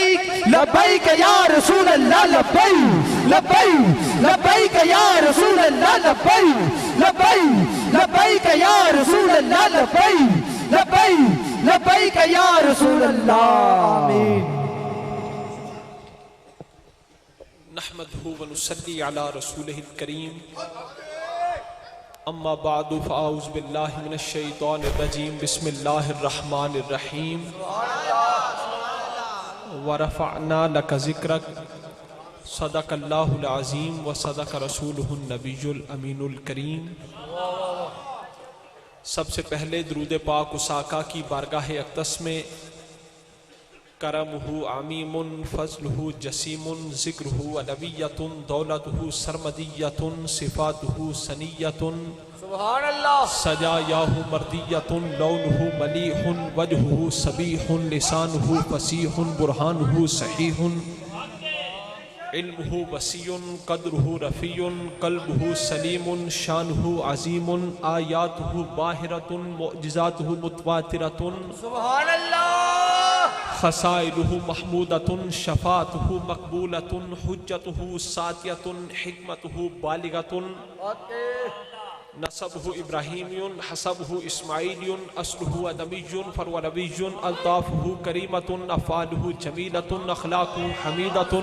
لبیک لبیک یا رسول اللہ لبیک لبیک لبیک یا رسول اللہ لبیک لبیک لبیک یا رسول اللہ لبیک لبیک لبیک یا رسول اللہ آمین نحمدہ ونصلی علی رسولہ الکریم اما بعد فاعوذ باللہ من الشیطان الرجیم بسم اللہ الرحمن الرحیم ورفعنا لک ذکرک صدق اللہ العظیم وصدق رسولہ النبی الامین الکریم۔ سب سے پہلے درود پاک اس آقا کی بارگاہ اقدس میں کرمہ عمیم فضلہ جسیم ذکرہ علویۃ دولتہ سرمدیۃ صفاتہ سنیۃ سبحان اللہ سجایاہ مردیۃ لونہ ملیح وجہہ صبیح لسانہ فصیح برہانہ صحیح علمہ وسیع قدرہ رفیع قلبہ سلیم شانہ عظیم آیاتہ باہرۃ معجزاتہ متواترۃ سبحان اللہ خصائلہ محمودۃ شفاعتہ مقبولۃ حجتہ ساتیۃ حکمتہ بالغۃ نسبہ ابراہیمی حسبہ اسماعیلی اصلہ ادمی فرولوی الطافہ کریمۃ افعالہ جمیلۃ اخلاقہ حمیدۃ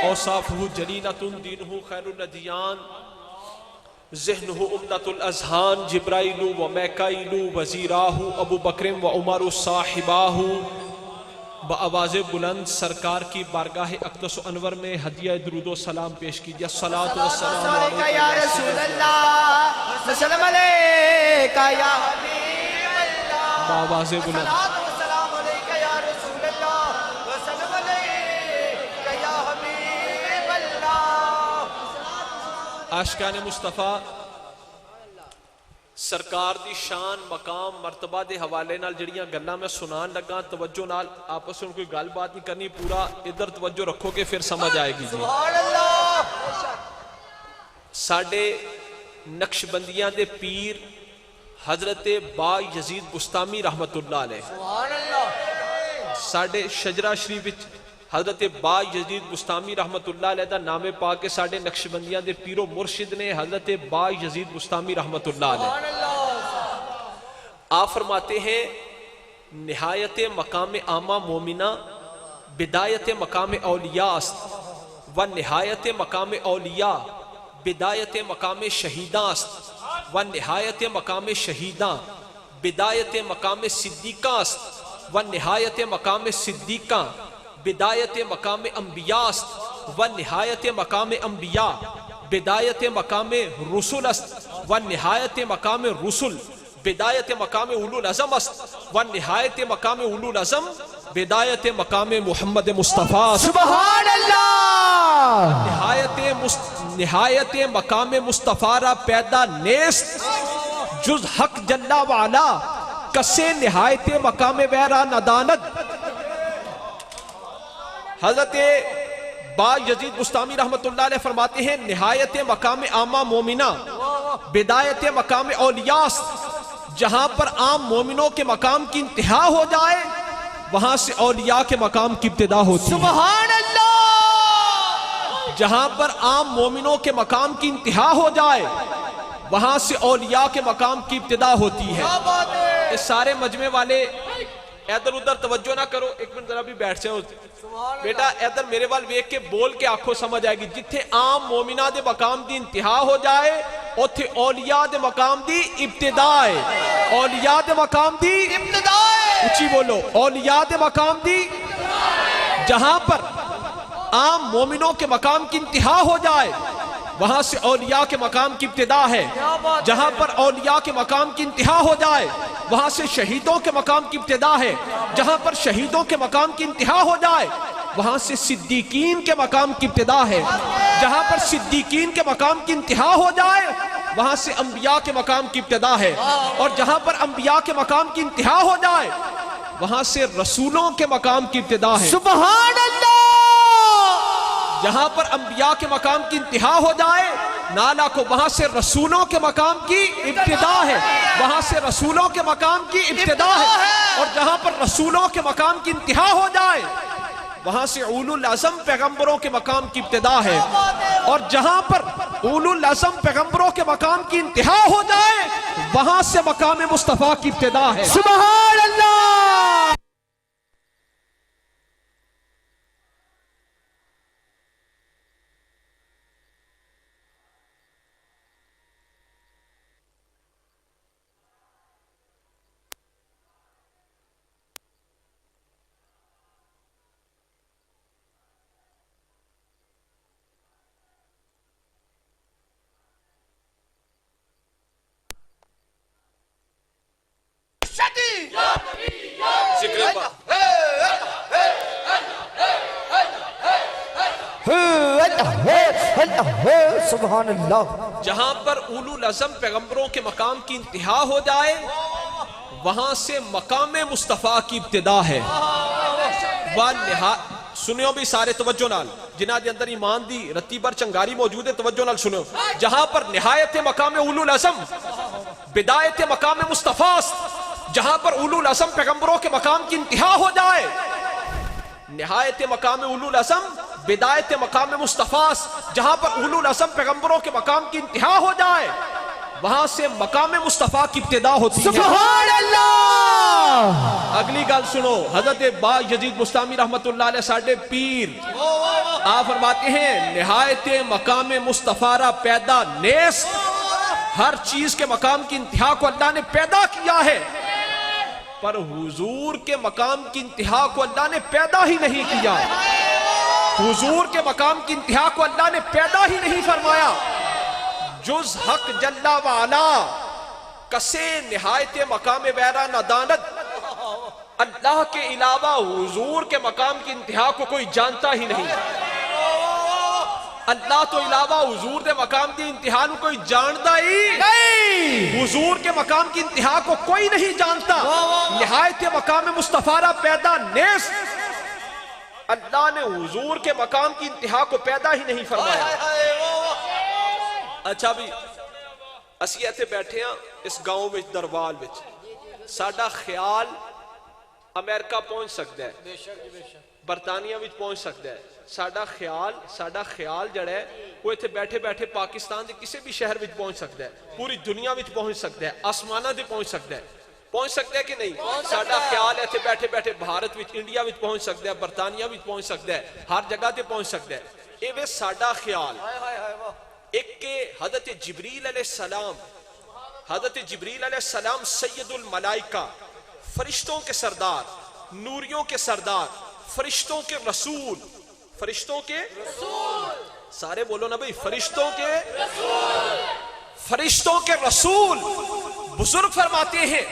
اوصافہ جلیلۃ دینہ خیر الادیان ذہنہ عمدۃ الاذہان جبرائیل و میکائیل وزیراہ ابو بکر و عمر صاحباہ۔ بآواز بلند سرکار کی بارگاہ اقدس و انور میں ہدیہ درود و سلام پیش کیجیے۔ الصلاۃ والسلام علیکہ یا رسول اللہ وسلم علیکہ یا حبیب اللہ بآواز بلند السلام علیکہ یا رسول اللہ وسلم علیکہ یا حبیب اللہ۔ عاشقان مصطفیٰ سرکار دی شان مقام مرتبہ دے حوالے نال جڑیاں گلاں میں سنان لگا توجہ نال آپس میں کوئی گل بات نہیں کرنی، پورا ادھر توجہ رکھو گے پھر سمجھ آئے گی جی۔ سبحان اللہ ساڈے نقش بندیاں دے پیر حضرت با یزید بستامی رحمت اللہ علیہ، سبحان اللہ ساڈے شجرہ شریف وچ حضرت با یزید بستامی رحمت اللہ علیہ دا نام پاک کے ساڈے نقش بندیاں دے پیرو مرشد نے حضرت با یزید بستامی رحمت اللہ علیہ۔ آپ فرماتے ہیں نہایت مقام عامہ مومنہ بدایت مقام اولیاء است و نہایت مقام اولیاء بدایت مقام شہیداں است و نہایت مقام شہیداں بدایت مقام صدیقاں است و نہایت مقام صدیقاں بدایت مقام انبیاء است و نہایت مقام انبیاء بدایت مقام رسول است و نہایت مقام رسول بدایت مقام اولو العزم است و نہایت مقام اولو العزم بدایت مقام محمد مصطفیٰ سبحان اللہ نہایت مقام مصطفیٰ را پیدا نیست جز حق جلہ وعلا کسے نہایت مقام ویرا ندانت۔ حضرت با یزید بستامی رحمت اللہ علیہ فرماتے ہیں نہایت مقام عامہ مومنہ بدایت مقام اولیاء است، جہاں پر عام مومنوں کے مقام کی انتہا ہو جائے وہاں سے اولیاء کے مقام کی ابتدا ہوتی ہے۔ سبحان اللہ جہاں پر عام مومنوں کے مقام کی انتہا ہو جائے وہاں سے اولیاء کے مقام کی ابتدا ہوتی ہے۔ اس سارے مجمع والے ادھر ادھر توجہ نہ کرو، ایک منٹ ذرا بھی بیٹھ جاؤ بیٹا، ادھر میرے وال ویکھ کے بول کے آنکھوں سمجھ آئے گی۔ جتھے عام مومنہ دے مقام دی انتہا ہو جائے اوتھے اولیاء دے مقام دی ابتدا ہے۔ اولیاء دے مقام دی ابتدا ہے، اچھی بولو، اولیاء دے مقام دی جہاں پر عام مومنوں کے مقام کی انتہا ہو جائے وہاں سے اولیاء کے مقام کی ابتدا ہے۔ جہاں پر اولیاء کے مقام کی انتہا ہو جائے وہاں سے شہیدوں کے مقام کی ابتدا ہے۔ جہاں پر شہیدوں کے مقام کی انتہا ہو جائے وہاں سے صدیقین کے مقام کی ابتدا ہے۔ جہاں پر صدیقین کے مقام کی انتہا ہو جائے وہاں سے انبیاء کے مقام کی ابتدا ہے، اور جہاں پر انبیاء کے مقام کی انتہا ہو جائے وہاں سے رسولوں کے مقام کی ابتدا ہے۔ سبحان اللہ جہاں پر انبیاء کے مقام کی انتہا ہو جائے نالا کو وہاں سے رسولوں کے مقام کی ابتدا ہے، وہاں سے رسولوں کے مقام کی ابتدا ہے۔ اور جہاں پر رسولوں کے مقام کی انتہا ہو جائے وہاں سے اولو العزم پیغمبروں کے مقام کی ابتدا ہے، اور جہاں پر اولو العزم پیغمبروں کے مقام کی انتہا ہو جائے وہاں سے مقام مصطفیٰ کی ابتدا ہے۔ سبحان اللہ۔ ذکر پاک سبحان اللہ۔ جہاں پر اولو العزم پیغمبروں کے مقام کی انتہا ہو جائے وہاں سے مقام مصطفیٰ کی ابتدا ہے۔ سنیو بھی سارے توجہ نال، جنہاں دے اندر ایمان دی رتی بر چنگاری موجود ہے، توجہ نال سنیو۔ جہاں پر نہایت مقام اولو العزم بدایت مقام مصطفیٰ، جہاں پر اولو العزم پیغمبروں کے مقام کی انتہا ہو جائے، نہایت مقام اولو العزم بدایت مقام مصطفیٰ، جہاں پر اولو العزم پیغمبروں کے مقام کی انتہا ہو جائے وہاں سے مقام مصطفیٰ کی ابتدا ہوتی ہے۔ سبحان اللہ۔ اگلی گل سنو، حضرت با یزید بستامی رحمت اللہ علیہ ساڑھے پیر آپ فرماتے ہیں نہایت مقام مصطفیٰ را پیدا نیست، ہر چیز کے مقام کی انتہا کو اللہ نے پیدا کیا ہے، پر حضور کے مقام کی انتہا کو اللہ نے پیدا ہی نہیں کیا۔ حضور کے مقام کی انتہا کو اللہ نے پیدا ہی نہیں فرمایا۔ جز حق جلہ وعلا کسے نہایت مقام ویرہ ندانت، اللہ کے علاوہ حضور کے مقام کی انتہا کو کوئی جانتا ہی نہیں۔ اللہ تو علاوہ حضور کے مقام کی انتہا کو کوئی جانتا ہی نہیں، حضور کے مقام کی انتہا کو کوئی نہیں جانتا۔ نہایت مقام مصطفیٰ را پیدا نیست، اللہ نے حضور کے مقام کی انتہا کو پیدا ہی نہیں فرمایا۔ اچھا بھی اسی ایتھے بیٹھے ہیں اس گاؤں میں دروال میں، ساڑھا خیال امریکہ پہنچ سکتا ہے، برطانیہ میں پہنچ سکتا ہے، ساڑھا خیال جڑا ہے وہ ایتھے بیٹھے بیٹھے پاکستان دے کسی بھی شہر میں پہنچ سکتا ہے، پوری دنیا میں پہنچ سکتا ہے، آسمانہ دے پہنچ سکتا ہے کہ نہیں؟ ساڑھا خیال ایتھے بیٹھے بیٹھے بھارت میں، انڈیا میں پہنچ سکتا ہے، برطانیہ میں پہنچ سکتا ہے، ہر جگہ تے پہنچ سکتا ہے۔ اے وے ساڑھا خیال ایک کہ حضرت جبریل علیہ السلام سید الملائکہ، فرشتوں کے سردار، نوریوں کے سردار، فرشتوں کے رسول، سارے بولو نا بھئی، فرشتوں کے رسول بزرگ فرماتے ہیں،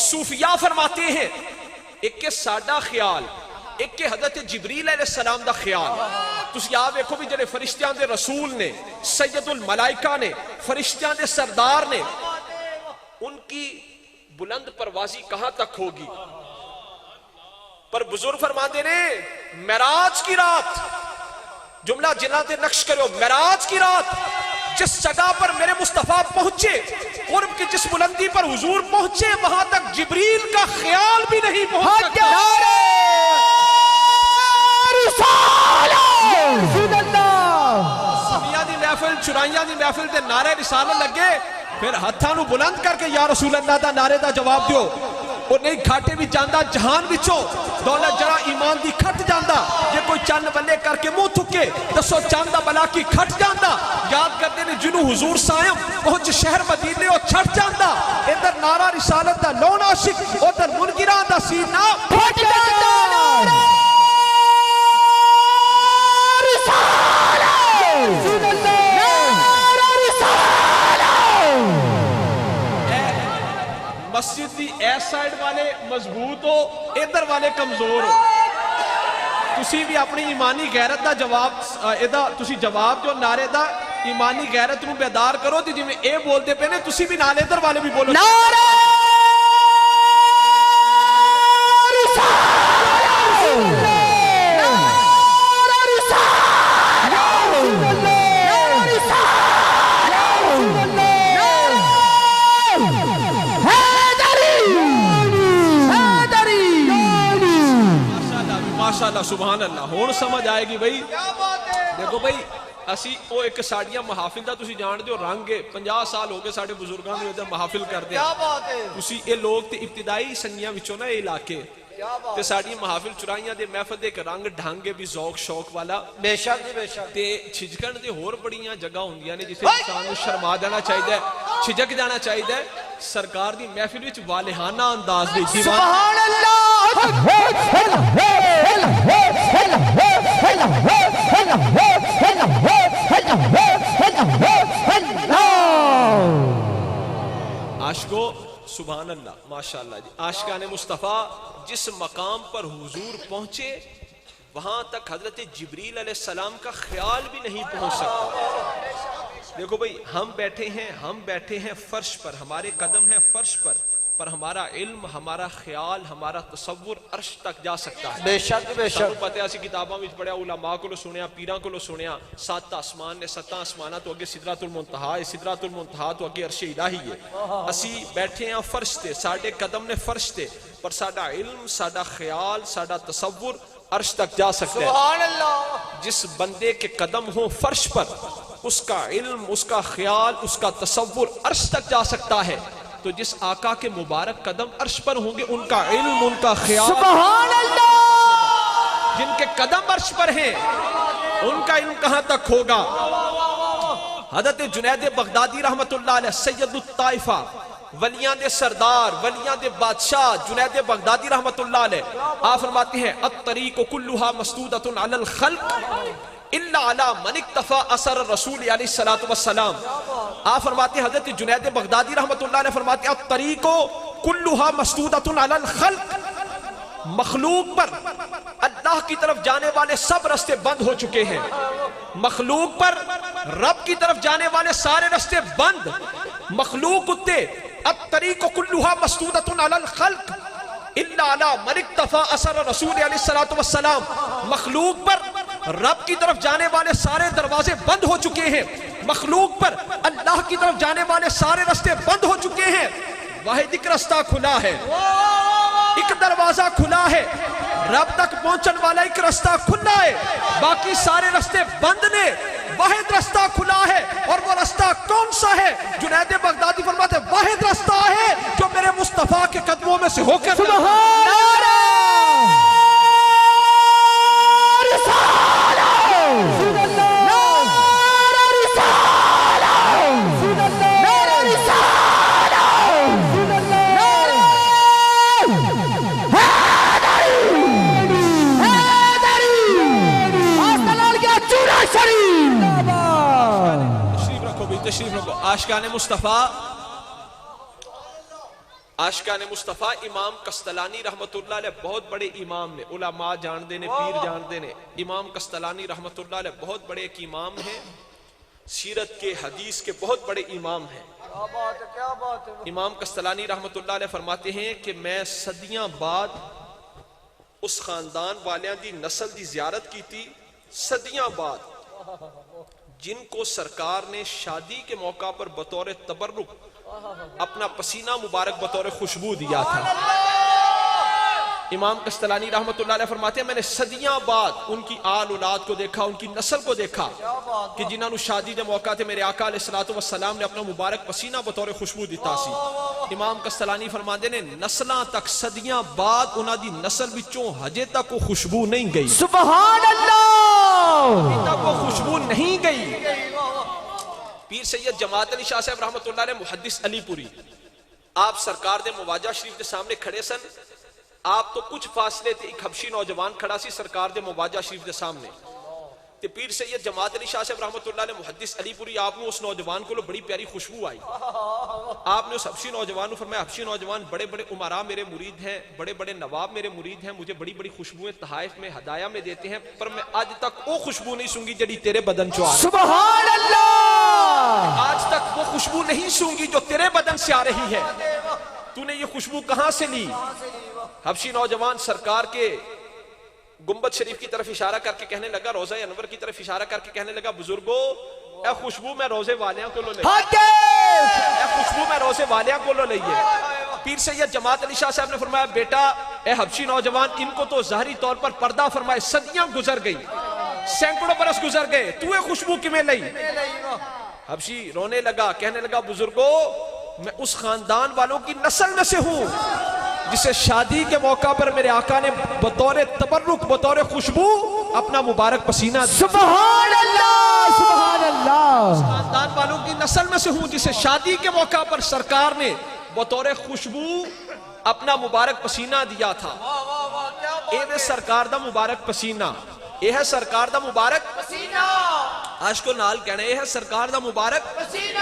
صوفیاء فرماتے ہیں، ایک کہ ساڑھا خیال، ایک کہ حضرت جبریل علیہ السلام دا خیال۔ تسی آپ دیکھو بھی جنہیں فرشتیاں دے رسول نے، سید الملائکہ نے، فرشتیاں دے سردار نے، ان کی بلند پروازی کہاں تک ہوگی؟ پر بزرگ فرماتے ہیں معراج کی رات، جملہ جنہ دے نقش کرو، معراج کی رات جس جگہ پر میرے مصطفیٰ پہنچے، قرب کی جس بلندی پر حضور پہنچے، وہاں تک جبریل کا خیال بھی نہیں پہنچ سکتا۔ سمیہ دی محفل، چرائیاں دی محفل دے نعرے رسالت لگے، پھر ہتھاں نو بلند کر کے یا رسول اللہ دا نعرے دا جواب دیو۔ اور نہیں کھاٹے بھی جاندہ جہان بچو، دولت جڑا ایمان دی کھٹ جاندہ، یہ کوئی چند بلے کر کے منہ تھکے دسو چاندہ بلا کی کھٹ جاندہ، یاد کرتے نے جنو حضور سائم پہنچ شہر مدینے اور چھٹ جاندہ، ادھر نعرہ رسالت دا لون عاشق، ادھر منگران دا سینہ پھٹ جاندہ۔ مسجد دی ایس سائیڈ والے مضبوط ہو، ادھر والے کمزور ہو۔ تسی بھی اپنی ایمانی غیرت دا جواب، تسی جواب جو نعرے دا ایمانی غیرت نو بیدار کرو، تی جی میں اے بول دے پہنے تسی بھی نعرے ادھر والے بھی بولو۔ نعرہ ماشاءاللہ سبحان اللہ ہون سمجھ آئے گی بھئی دیکھو بھئی اسی او ایک ساڑیاں محافل دا تسی جان دے ہو رنگ 50 سال ہو گئے ساڑے بزرگاں دے محافل کر دے تسی اے لوگ تے ابتدائی سنگیاں وچوں نا اے علاقے تے ساڑی محافل چرائیاں دے محفل دے ایک رنگ ڈھانگے بھی ذوق شوق والا بے شک بے شک تے چھجکن دے ہور بڑیاں جگہ ہوندیاں نے جسے انسان کو شرما دینا چاہیے چھجک جانا چاہیے سرکار دی محفل وچ والہانہ انداز دے سبحان اللہ عاشقو سبحان اللہ ماشاءاللہ جی عاشقان مصطفیٰ جس مقام پر حضور پہنچے وہاں تک حضرت جبریل علیہ السلام کا خیال بھی نہیں پہنچ سکتا دیکھو بھئی ہم بیٹھے ہیں فرش پر ہمارے قدم ہیں فرش پر ہمارا علم ہمارا خیال ہمارا تصور عرش تک جا سکتا ہے بے شک بے سانو شک پتہ ہے اسی کتاباں وچ پڑھیا علماء کو سنیا پیراں کو سنیا 7 آسمان نے 7 آسماناں تو اگے سدرۃ المنتہا ہے سدرۃ المنتہا تو اگے عرش الہی ہے اسی بیٹھے ہیں فرش تے ساڈے قدم نے فرش تے پر ساڈا علم ساڈا خیال ساڈا تصور عرش تک جا سکتا ہے سبحان اللہ جس بندے کے قدم ہوں فرش پر اس کا علم اس کا خیال اس کا تصور عرش تک جا سکتا ہے تو جس آقا کے مبارک قدم عرش پر ہوں گے ان کا علم ان کا خیال سبحان اللہ جن کے قدم عرش پر ہیں ان کا علم کہاں تک ہوگا حضرت جنید بغدادی رحمت اللہ علیہ سید الطائفہ ولیاں دے سردار ولیاں دے بادشاہ جنید بغدادی رحمت اللہ علیہ آپ فرماتے ہیں الطریق کلھا مسدودۃ علی الخلق الا علی من اکتفى اثر الرسول علیہ الصلوۃ والسلام آپ فرماتے ہیں حضرت جنید بغدادی رحمت اللہ علیہ فرماتے ہیں الطریق کلھا مسدودۃ علی الخلق مخلوق پر اللہ کی طرف جانے والے سب رستے بند ہو چکے ہیں مخلوق پر رب کی طرف جانے والے سارے رستے بند مخلوق اتے الطریق کلھا مسدودۃ علی الخلق الا علی من اکتفى اثر الرسول علیہ الصلوۃ والسلام مخلوق پر رب کی طرف جانے والے سارے دروازے بند ہو چکے ہیں مخلوق پر اللہ کی طرف جانے والے سارے رستے بند ہو چکے ہیں واحد ایک رستہ کھلا ہے ایک دروازہ کھلا ہے رب تک پہنچن والا ایک رستہ کھلا ہے باقی سارے رستے بند نے واحد رستہ کھلا ہے اور وہ رستہ کون سا ہے جنید بغدادی فرماتے ہیں واحد رستہ ہے جو میرے مصطفیٰ کے قدموں میں سے ہو کر تشریف رکھو عاشقان مصطفیٰ امام قسطلانی رحمت اللہ علیہ بہت بڑے امام نے علماء جان دینے پیر جان دینے امام قسطلانی رحمت اللہ علیہ بہت بڑے ایک امام ہیں سیرت کے حدیث کے بہت بڑے امام ہیں امام قسطلانی رحمت اللہ علیہ فرماتے ہیں کہ میں صدیاں بعد اس خاندان والیاں دی نسل دی زیارت کی تھی صدیاں بعد جن کو سرکار نے شادی کے موقع پر بطور تبرک اپنا پسینہ مبارک بطور خوشبو دیا تھا امام قسطلانی رحمت اللہ علیہ فرماتے ہیں میں نے صدیاں بعد ان کی آل اولاد کو دیکھا ان کی نسل کو دیکھا کہ جنہاں نو شادی دے موقع تے میرے آقا علیہ الصلوۃ والسلام نے اپنا مبارک پسینہ بطور خوشبو دیتا سی امام قسطلانی فرماتے ہیں نسلاں تک صدیاں بعد انہاں دی نسل وچوں ہجے تک وہ خوشبو نہیں گئی سبحان اللہ ابھی تک وہ خوشبو نہیں گئی پیر سید جماعت علی شاہ صاحب رحمت اللہ علیہ محدث علی پوری آپ سرکار دے مواجہ شریف دے سامنے کھڑے سن آپ تو کچھ فاصلے تھے ایک حبشی نوجوان کھڑا سی سرکار دے مواجہ شریف دے سامنے تے پیر سید جماعت علی شاہ صاحب رحمت اللہ علیہ محدث علی پوری آپ نے اس نوجوان کو بڑی پیاری خوشبو آئی آپ نے اس حبشی نوجوان کو فرمایا حبشی نوجوان بڑے بڑے امراء میرے مرید ہیں بڑے بڑے نواب میرے مرید ہیں مجھے بڑی بڑی خوشبویں تحائف میں ہدایہ میں دیتے ہیں پر میں آج تک وہ خوشبو نہیں سونگی جڑی تیرے بدن چو آ رہی سبحان اللہ آج تک وہ خوشبو نہیں سونگی جو تیرے بدن سے آ رہی ہے تو نے یہ خوشبو کہاں سے لی حبشی نوجوان سرکار کے گنبد شریف کی طرف اشارہ کر کے کہنے لگا روضہ انور کی طرف اشارہ کر کے کہنے لگا بزرگو اے خوشبو میں روزے والیاں کو لو لئیے اے خوشبو میں روزے والیاں کو لو لئیے پیر سید جماعت علی شاہ صاحب نے فرمایا بیٹا اے حبشی نوجوان ان کو تو ظاہری طور پر پردہ فرمائے صدیاں گزر گئی سینکڑوں برس گزر گئے تو یہ خوشبو کی میں لئی حبشی رونے لگا کہنے لگا بزرگو میں اس خاندان والوں کی نسل میں سے ہوں جسے شادی کے موقع پر میرے آقا نے بطور تبرک بطور خوشبو اپنا مبارک پسینہ دیا سبحان اللہ سبحان اللہ خاندان والوں کی نسل میں سے ہوں جسے شادی کے موقع پر سرکار نے بطور خوشبو اپنا مبارک پسینہ دیا تھا اے دے سرکار دا مبارک پسینہ اے ہے سرکار دا مبارک پسینہ عاشق و نال کہنے اے ہے سرکار دا مبارک پسینہ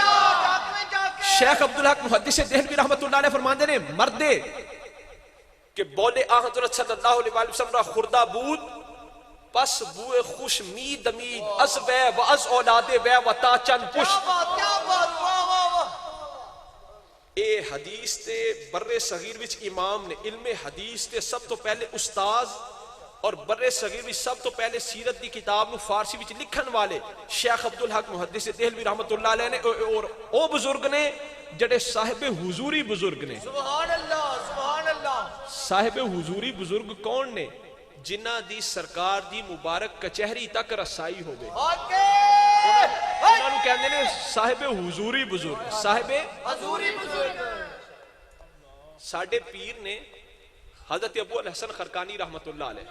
شیخ عبدالحق محدث دہلوی رحمت اللہ علیہ فرماندے نے مردے کہ بولے آن حضرت صلی اللہ علیہ وسلم را خردہ بود پس بوئے خوش مید امید از وے و از اولاد وے و تا چند پشت کیا بات واہ واہ واہ اے حدیث تے بر صغیر وچ امام نے علم حدیث تے سب تو پہلے استاذ اور بر صغیر وچ سب تو پہلے سیرت دی کتاب نو فارسی وچ لکھن والے شیخ عبدالحق محدث دہلوی رحمت اللہ علیہ نے اور او بزرگ نے جڑے صاحب حضوری بزرگ نے سبحان اللہ سبحان اللہ صاحب حضوری بزرگ کون نے جنہ دی سرکار دی مبارک کچہری تک رسائی ہو گئے انہوں نے کہنے نے صاحب حضوری بزرگ صاحب حضوری بزرگ ساڑھے پیر نے حضرت ابو الحسن خرقانی رحمت اللہ علیہ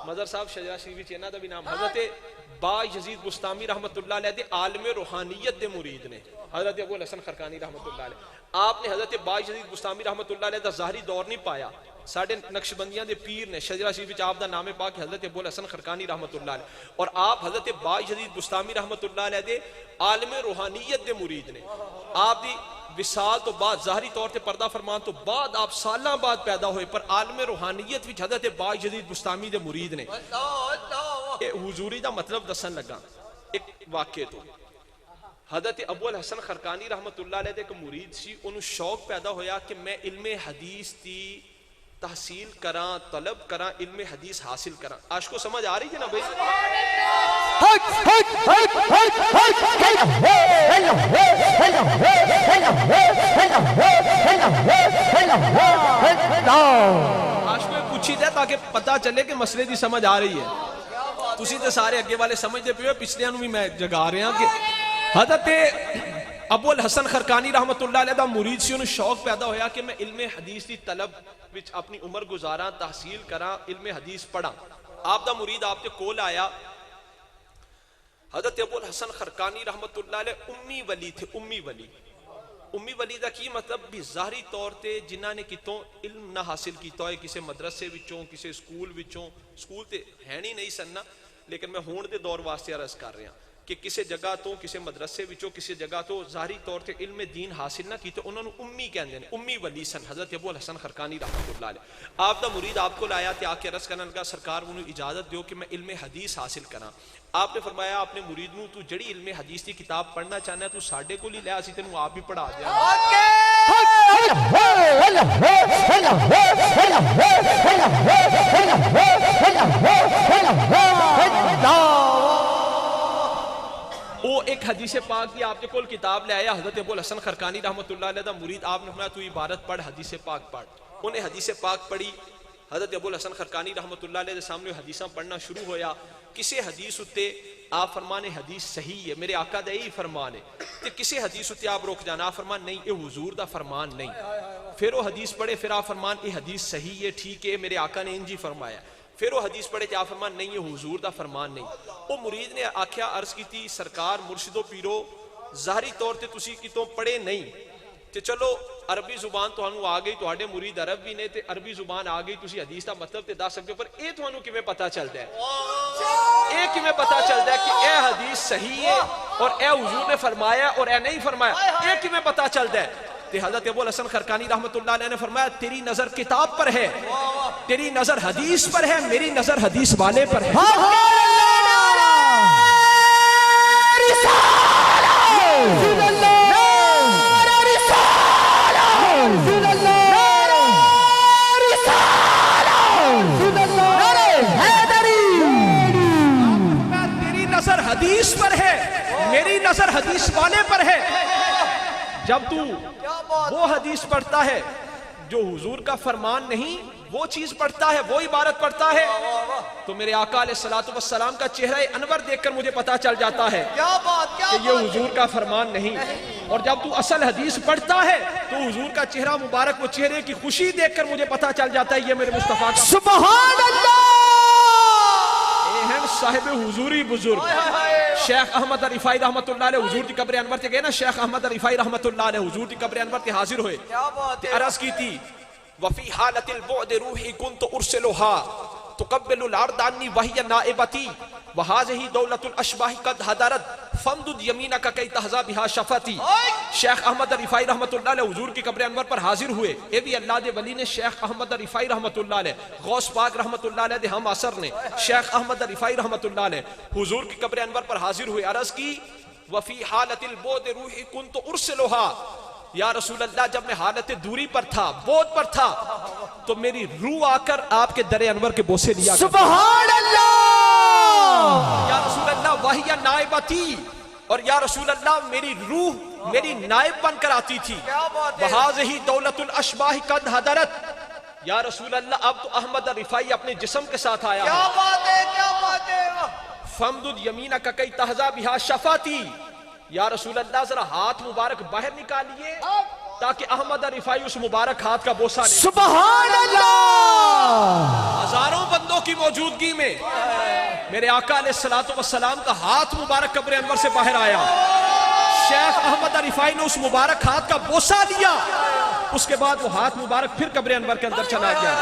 مظہر صاحب شجرہ شریف چینہ دا بھی نام حضرت با یزید بستامی رحمت اللہ علیہ دے عالم روحانیت دے مرید نے حضرت ابو الحسن خرقانی رحمت اللہ علیہ آپ نے حضرت با یزید بستامی رحمت اللہ علیہ دا ظاہری دور نہیں پایا ساڑھے نقشبندیاں دے پیر نے شجرہ شریف آپ دا نام پاک حضرت ابو الحسن خرقانی رحمت اللہ علیہ اور آپ حضرت با یزید بستامی رحمت اللہ علیہ دے عالم روحانیت دے مرید نے آپ دی وصال تو بعد ظاہری طور تے پردہ فرمان تو بعد آپ سالاں بعد پیدا ہوئے پر عالم روحانیت وچ حضرت با یزید بستامی دے مرید نے حضوری دا مطلب دسن لگا ایک واقعے تو حضرت ابو الحسن خرقانی رحمت اللہ علیہ دے ایک مرید سی انہوں شوق پیدا ہویا کہ میں علم حدیث دی تحصیل کراں طلب کراں علم حدیث حاصل کراں آج کو سمجھ آ رہی ہے نا بھائی آج کو پوچھی دے تاکہ پتہ چلے کہ مسئلے دی سمجھ آ رہی ہے تسی تے سارے اگے والے سمجھ دے پیو پچھلیاں نو بھی میں جگا رہے ہیں کہ حضرت ابو الحسن خرقانی رحمت اللہ علیہ دا مرید سی انہوں شوق پیدا ہویا کہ میں علم حدیث دی طلب وچ اپنی عمر گزاراں تحصیل کراں علم حدیث پڑھاں آپ دا مرید آپ کے کول آیا حضرت ابو الحسن خرقانی رحمت اللہ علیہ امی ولی تھے امی ولی دا کی مطلب بھی ظاہری طور تے جنہ نے کتوں علم نہ حاصل کیتا ہے کسے مدرسے وچوں کسے سکول وچوں سکول تے ہے نہیں سننا لیکن میں ہون دے دور واسطے عرض کر رہا ہوں کہ کسی جگہ تو کسی مدرسے وچوں کسی جگہ تو ظاہری طور تے علم دین حاصل نہ کیتے انہوں نے امی کہندے نے امی ولی سن حضرت ابو الحسن خرقانی رحمت اللہ علیہ آپ دا مرید آپ کو لایا تے آ کے عرض کرنے لگا سرکار انہوں اجازت دیو کہ میں علم حدیث حاصل کراں آپ نے فرمایا اپنے مرید نو تو جڑی علم حدیث دی کتاب پڑھنا چاہنا ہے تو ساڈے کول ہی لے اسی تینوں آپ بھی پڑھا دیا وہ ایک حدیث پاک دی آپ کے کول کتاب لے آیا حضرت ابو الحسن خرقانی رحمت اللہ علیہ دا مرید آپ نے فرمایا تو عبارت پڑھ حدیث پاک پڑھ انہیں حدیث پاک پڑھی حضرت ابو الحسن خرقانی رحمت اللہ علیہ دے سامنے حدیثاں پڑھنا شروع ہویا کسی حدیث اتے آپ فرمانے حدیث صحیح ہے میرے آقا دا یہی فرمان ہے کہ کسی حدیث اتے آپ روک جانا آپ فرمان نہیں یہ حضور دا فرمان نہیں پھر وہ حدیث پڑھے پھر آپ فرمان یہ حدیث صحیح ہے ٹھیک ہے میرے آقا نے انجی فرمایا پھر وہ حدیث پڑھے کہ آپ فرمان نہیں یہ حضور دا فرمان نہیں وہ مرید نے آکھیا عرض کی تھی سرکار مرشد و پیرو ظاہری طور تے تسی کتوں پڑھے نہیں تے چلو عربی زبان تو ہنو آ گئی تو ہاڑے مرید عرب بھی نے تے عربی زبان آ گئی تسی حدیث دا مطلب تے دا سکتے پر اے تو ہنو کمیں پتا چلتا ہے اے کمیں پتا چلتا ہے کہ اے حدیث صحیح ہے اور اے حضور نے فرمایا اور اے نہیں فرمایا اے کمیں پتا چلتا ہے تے حضرت ابو الحسن خرقانی رحمت اللہ علیہ نے فرمایا تیری نظر کتاب پر ہے تیری نظر حدیث پر ہے میری نظر حدیث والے پر ہے تیری نظر حدیث پر ہے میری نظر حدیث والے پر ہے جب تو وہ حدیث پڑھتا ہے جو حضور کا فرمان نہیں وہ چیز پڑھتا ہے، وہ عبارت پڑھتا ہے، تو میرے آقا علیہ الصلوۃ والسلام کا چہرہ انور دیکھ کر مجھے پتا چل جاتا ہے کیا بات کہ یہ حضور کا فرمان نہیں۔ اور جب تو اصل حدیث پڑھتا ہے تو حضور کا چہرہ مبارک، وہ چہرے کی خوشی دیکھ کر مجھے پتا چل جاتا ہے یہ میرے مصطفیٰ کا سبحان اللہ اہم صاحب حضوری بزرگ شیخ احمد رفائی رحمت اللہ علیہ حضور کی قبر انور تے گئے نا، شیخ احمد رفائی رحمت اللہ علیہ حضور کی قبر انور تے حاضر ہوئے، کیا بات تے ہے عرض کی تھی وفی حالت البعد روحی کنت ارسلها تقبل الارض عنی وہی نائبتی وہذہ دولت الاشباح قد حضرت فامدد یمینک کی تحظی بها شفتی۔ شیخ احمد رفائی رحمت اللہ علیہ حضور کی قبر انور پر حاضر ہوئے، اے بھی اللہ دے ولی نے شیخ احمد رفائی رحمت اللہ علیہ، غوث پاک رحمت اللہ علیہ دے ہم اثر نے شیخ احمد رفائی رحمت اللہ علیہ حضور کی قبر انور پر حاضر ہوئے، عرض کی وفی حالت البعد روحی کنت ارسلها، یا رسول اللہ جب میں حالت دوری پر تھا، بعد پر تھا، تو میری روح آ کر آپ کے در انور کے بوسے لیا کرتی۔ سبحان اللہ یا رسول اللہ وہی نائبتی، اور یا رسول اللہ میری روح میری نائب بن کر آتی تھی۔ کیا بات ہے وہذہ دولت الاشباح قد حضرت، یا رسول اللہ اب تو احمد رفائی اپنے جسم کے ساتھ آیا ہے۔ کیا بات ہے کیا بات ہے فامدد یمینک کی تحظی بها شفاتی، یا رسول اللہ ذرا ہاتھ مبارک باہر نکالیے تاکہ احمد رفائی اس مبارک ہاتھ کا بوسہ لے۔ سبحان اللہ ہزاروں بندوں کی موجودگی میں میرے آقا علیہ الصلوۃ والسلام کا ہاتھ مبارک قبر انور سے باہر آیا، شیخ احمد رفائی نے اس مبارک ہاتھ کا بوسہ لیا، اس کے بعد وہ ہاتھ مبارک پھر قبر انور کے اندر چلا گیا۔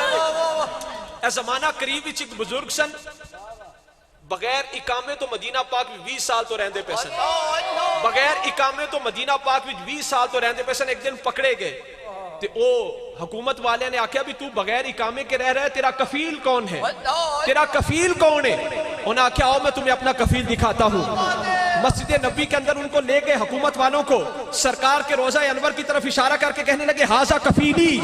اے زمانہ قریب وچ ایک بزرگ سن، بغیر اقامے تو مدینہ پاک میں 20 سال تو رہندے پے سن، بغیر اقامے تو مدینہ پاک میں 20 سال تو رہندے پے سن، ایک دن پکڑے گئے تے او حکومت والے نے آکھیا بھی تو بغیر اقامے کے رہ رہا ہے، تیرا کفیل کون ہے، تیرا کفیل کون ہے؟ انہوں نے آکھیا آؤ میں تمہیں اپنا کفیل دکھاتا ہوں۔ مسجد نبی کے اندر ان کو لے گئے حکومت والوں کو، سرکار کے روضہ انور کی طرف اشارہ کر کے کہنے لگے ہاذا کفیلی،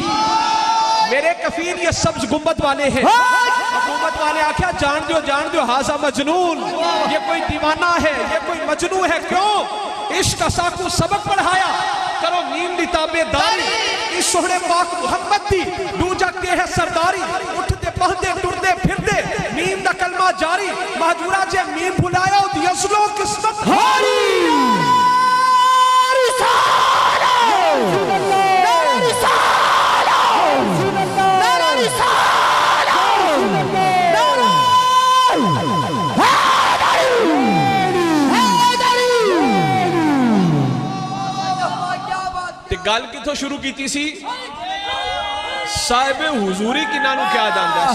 میرے کفیل یہ سبز گنبد والے ہیں۔ حکومت والے آکھیا جان دیو ہاذا مجنون، یہ کوئی دیوانہ ہے، یہ کوئی مجنون ہے، کیوں؟ عشق ساکو سبق پڑھایا کرو نیم دی تابع داری، اس سہرے پاک محمد دی دو جگ کے ہے سرداری، اٹھتے پہتے ٹردے پھردے نیم دا کلمہ جاری، مہجورہ جے نیم بھلایا دی ازلو قسمت ہاری۔ گل کتوں شروع کیتی سی؟ صاحب حضوری کی نانو کیا جاندا ہے؟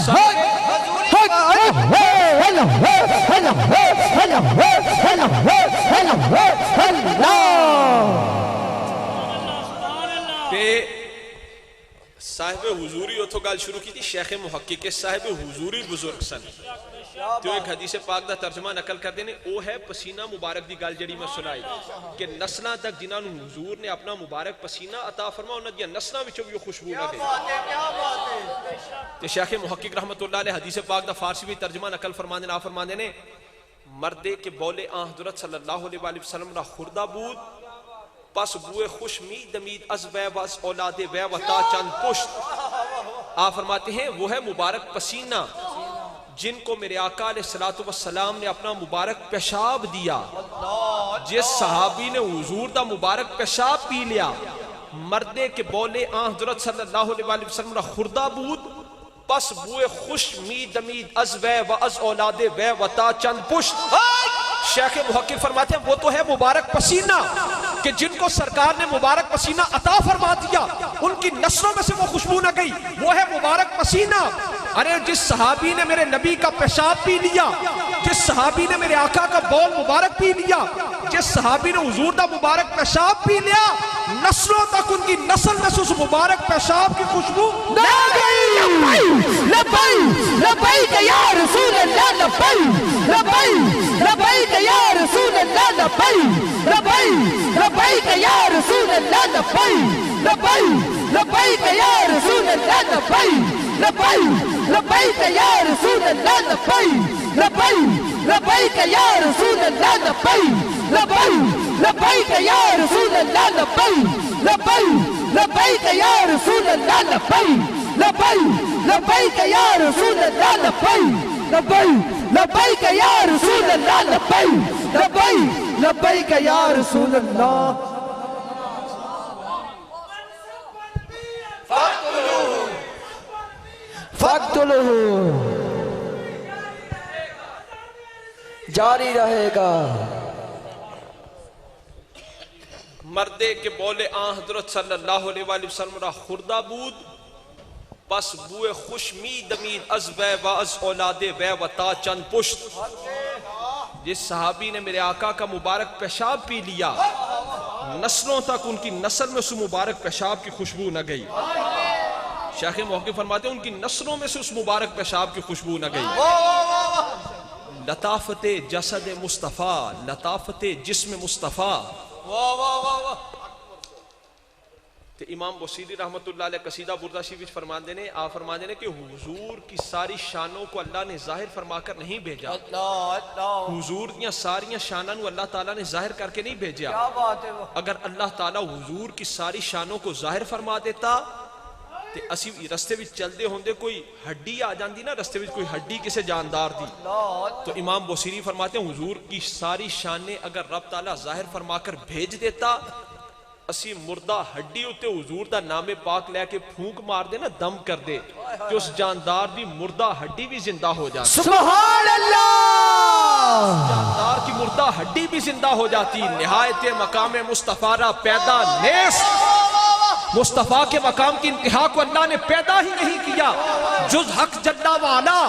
صاحب حضوری اتھو گل شروع کی تھی، شیخ محقق کے صاحب حضوری بزرگ سن، تو ایک حدیث پاک دا ترجمہ نقل کر دینے، او ہے پسینہ مبارک دی گل جڑی میں سنائی کہ نسلہ تک جنہاں نو حضور نے اپنا مبارک پسینہ عطا فرما انہاں دیا نسلہ وچوں بھی خوشبو نہ گئی۔ تے شیخ محقق رحمت اللہ علیہ حدیث پاک دا فارسی بھی ترجمہ نقل فرمانے نا فرمانے نے، مردے کے بولے آن حضرت صلی اللہ علیہ وسلم را خوردہ بود، پس بوئے خوش مید دمید از وے واس اولاد وے وطا چند پشت۔ آپ فرماتے ہیں وہ ہے مبارک پسینہ جن کو میرے آقا علیہ السلام نے اپنا مبارک پیشاب دیا، جس صحابی نے حضور دا مبارک پیشاب پی لیا، مردے کے بولے آن حضرت صلی اللہ علیہ وسلم را خوردہ بود، پس بوئے خوش مید دمید از وے و از اولاد وے وطا چند پشت۔ شیخ محقق فرماتے ہیں وہ تو ہے مبارک پسینہ کہ جن کو سرکار نے مبارک پسینہ عطا فرما دیا، ان کی نسلوں میں سے وہ خوشبو نہ گئی، وہ ہے مبارک پسینہ۔ ارے جس صحابی نے میرے نبی کا پیشاب پی لیا، جس صحابی نے میرے آقا کا بول مبارک پی لیا، جس صحابی نے حضور دا مبارک پیشاب پی لیا، نسلوں تک ان کی نسل میں سے اس مبارک پیشاب کی خوشبو نہ گئی۔ لبیک لبیک یا رسول اللہ، لبیک لبیک لبیک یا رسول اللہ، لبیک لبیک لبیک یا رسول اللہ، لبیک لبیک لبیک یا رسول اللہ، لبیک لبیک لبیک یا رسول اللہ، لبیک لبیک لبیک یا رسول اللہ، لبیک لبیک لبیک یا رسول اللہ، لبیک لبیک لبیک یا رسول اللہ لبیک لبیک لبیک یا رسول اللہ لبیک لبیک لبیک یا رسول اللہ لبیک لبیک لبیک یا رسول اللہ فاقتلوہ جاری رہے گا مردے کے بولے آن حضرت صلی اللہ علیہ وآلہ وسلم را خوردہ بود پس بوئے خوشمی دمید از بے و از اولاد بے و تا چند پشت جس صحابی نے میرے آقا کا مبارک پیشاب پی لیا نسلوں تک ان کی نسل میں اس مبارک پیشاب کی خوشبو نہ گئی شیخ موقع فرماتے ہیں ان کی نسلوں میں سے اس مبارک پیشاب کی خوشبو نہ گئی لطافت جسد مصطفیٰ لطافت جسم مصطفیٰ تو امام بصیری رحمت اللہ علیہ قصیدہ بردہ شریف فرمان دینے آپ فرمان دینے کہ حضور کی ساری شانوں کو اللہ نے ظاہر فرما کر نہیں بھیجا حضور کی ساری شانوں کو اللہ تعالیٰ نے ظاہر کر کے نہیں بھیجا اگر اللہ تعالیٰ حضور کی ساری شانوں کو ظاہر فرما دیتا تے اسی رستے وچ چلدے ہوندے کوئی ہڈی آ جاندی نا رستے وچ کوئی ہڈی کسے جاندار دی تو امام بصیری فرماتے ہیں حضور کی ساری شانیں اگر رب تعالیٰ ظاہر فرما کر بھیج دیتا اسی مردہ ہڈی ہوتے حضور دا نام پاک لے کے پھونک مار دے نا دم کر دے کہ اس جاندار دی مردہ ہڈی بھی زندہ ہو جاتی سبحان اللہ جاندار کی مردہ ہڈی بھی زندہ ہو جاتی نہایت مقام مصطفیٰ را پیدا نیست مصطفیٰ کے مقام کی انتہا کو اللہ نے پیدا ہی نہیں کیا جز حق جلہ والا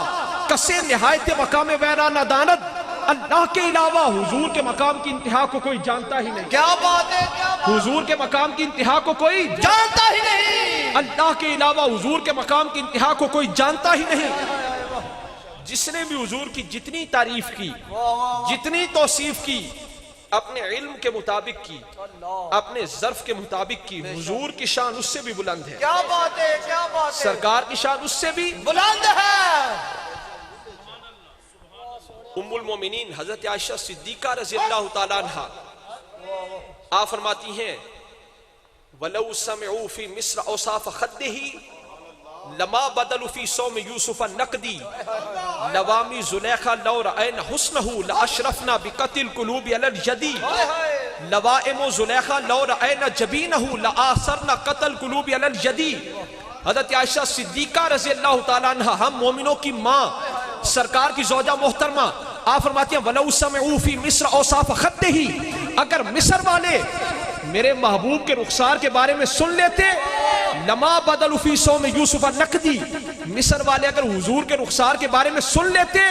کسے نہایت مقام ویرانہ داند اللہ کے علاوہ حضور کے مقام کی انتہا کو کوئی جانتا ہی نہیں کیا بات ہے حضور کے مقام کی انتہا کو کوئی جانتا ہی نہیں اللہ کے علاوہ حضور کے مقام کی انتہا کو کوئی جانتا ہی نہیں جس نے بھی حضور کی جتنی تعریف کی جتنی توصیف کی اپنے علم کے مطابق کی اپنے ظرف کے مطابق کی حضور کی شان اس سے بھی بلند ہے کیا بات ہے کیا بات ہے سرکار کی شان اس سے بھی بلند ہے ام المومنین حضرت عائشہ صدیقہ رضی اللہ تعالیٰ عنہ آپ فرماتی ہیں وَلَوْ سَمِعُوا فِي مِصْرَ أَوْصَافَ خَدِّهِ لَمَا بَدَلُوا فِي صَوْمِ يُوسُفَ النَّقْدِ لَوَامِ زُلَيْخَا لَوْ رَأَيْنَ حُسْنَهُ لَأَشْرَفْنَا بِقَتِّ الْقُلُوبِ عَلَى الْجَدِي لَوَائِمُ زُلَيْخَا لَوْ رَأَيْنَ جَبِينَهُ لَآثَرْنَا قَتَّ الْقُلُوبِ عَلَى الْجَدِي حضرت عائشہ صدیقہ رضی اللہ تعالیٰ عنہ ہم مومنوں کی ماں سرکار کی زوجہ محترمہ آپ فرماتی ہیں وَلَوْ سَمِعُوا فِي مِصْرَ أَوْصَافَ خَدِّهِ اگر مصر والے میرے محبوب کے رخسار کے بارے میں سن لیتے لما بدلوا فی صوم یوسف النقدی مصر والے اگر حضور کے رخسار کے بارے میں سن لیتے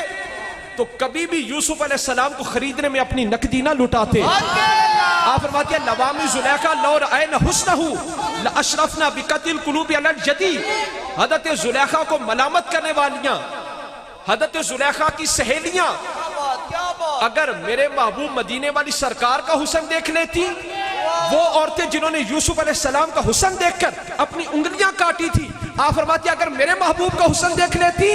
تو کبھی بھی یوسف علیہ السلام کو خریدنے میں اپنی نقدی نہ لٹاتے آپ فرماتی ہیں لوامی زلیخا لو رأین حسنہ لأشرفنا بقتل القلوب علی الجدی حضرت زلیخا کو ملامت کرنے والیاں حضرت زلیخا کی سہیلیاں اگر میرے محبوب مدینے والی سرکار کا حسن دیکھ لیتی وہ عورتیں جنہوں نے یوسف علیہ السلام کا حسن دیکھ کر اپنی انگلیاں کاٹی تھی آپ فرماتی اگر میرے محبوب کا حسن دیکھ لیتی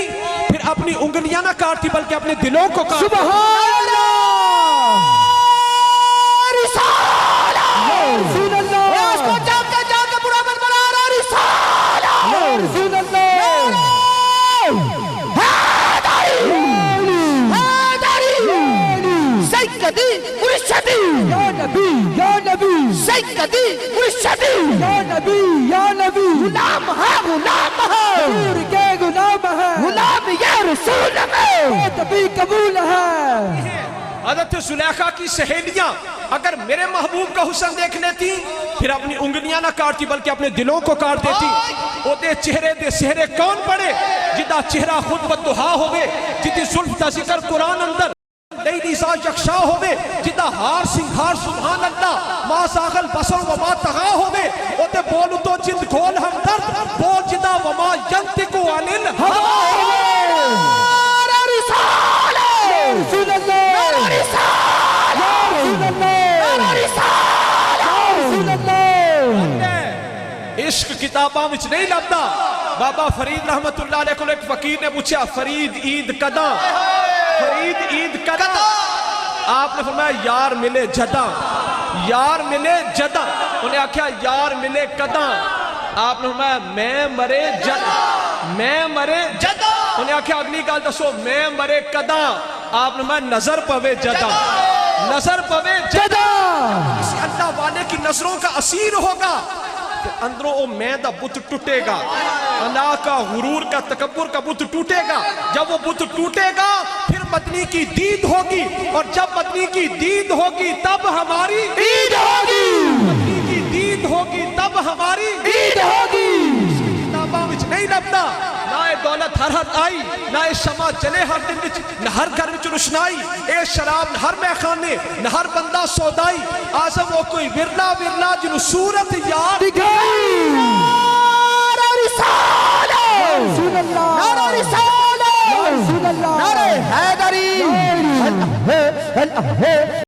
پھر اپنی انگلیاں نہ کاٹتی بلکہ اپنے دلوں کو کاٹتی سبحان اللہ رسالہ رسول اللہ اس کو جاگ کے برا من بنا رہا رسالہ رسول اللہ سیدی مرشدی یا نبی یا نبی سیدی مرشدی یا نبی یا نبی غلام ہے حضور کے غلام ہے غلام یا رسول ہے نبی قبول ہے حضرت زلیخا کی سہیلیاں اگر میرے محبوب کا حسن دیکھ لیتی پھر اپنی انگلیاں نہ کاٹتی بلکہ اپنے دلوں کو کاٹ دیتی او دے چہرے دے سہرے کون پڑے جدہ چہرہ خود بدہا ہوئے جدی ظلف دا ذکر قرآن اندر لیلی سا یکشا ہوئے جدہ ہار سنگھار سبحان اللہ ما ساغل بسر وما تغا ہوئے او دے بولو تو جند کھول ہم درد بول جدہ وما ینتکو عنل ہوا رسالہ رسول اللہ رسالہ رسول اللہ رسالہ رسول اللہ عشق کتاباں وچ نہیں لبدا بابا فرید رحمت اللہ علیہ کو ایک فقیر نے پوچھا فرید عید کداں فرید عید کداں آپ نے فرمایا یار ملے جداں یار ملے جداں انہیں آکھیا یار ملے کداں آپ نے فرمایا میں مرے میں مرے جداں انہیں آکھیا اگلی گل دسو میں مرے کداں آپ نے فرمایا نظر پوے جداں نظر پوے جداں کسی اللہ والے کی نظروں کا اسیر ہوگا پھر اندروں وہ میں دا بت ٹوٹے گا انا کا غرور کا تکبر کا بت ٹوٹے گا جب وہ بت ٹوٹے گا پھر مدنی کی دید ہوگی اور جب مدنی کی دید ہوگی تب ہماری عید ہوگی مدنی کی دید ہوگی تب ہماری عید ہوگی کتاباں وچ نہیں لبدا نہ اے دولت ہر حد آئی نہ اے شمع جلے ہر دن وچ نہ ہر گھر وچ روشنائی اے شراب ہر میخانے نہ ہر بندہ سودائی آزم وہ کوئی ورلا ورلا جنو صورت یاد دکھائی نعرہ رسالت نعرہ رسالت نعرہ حیدری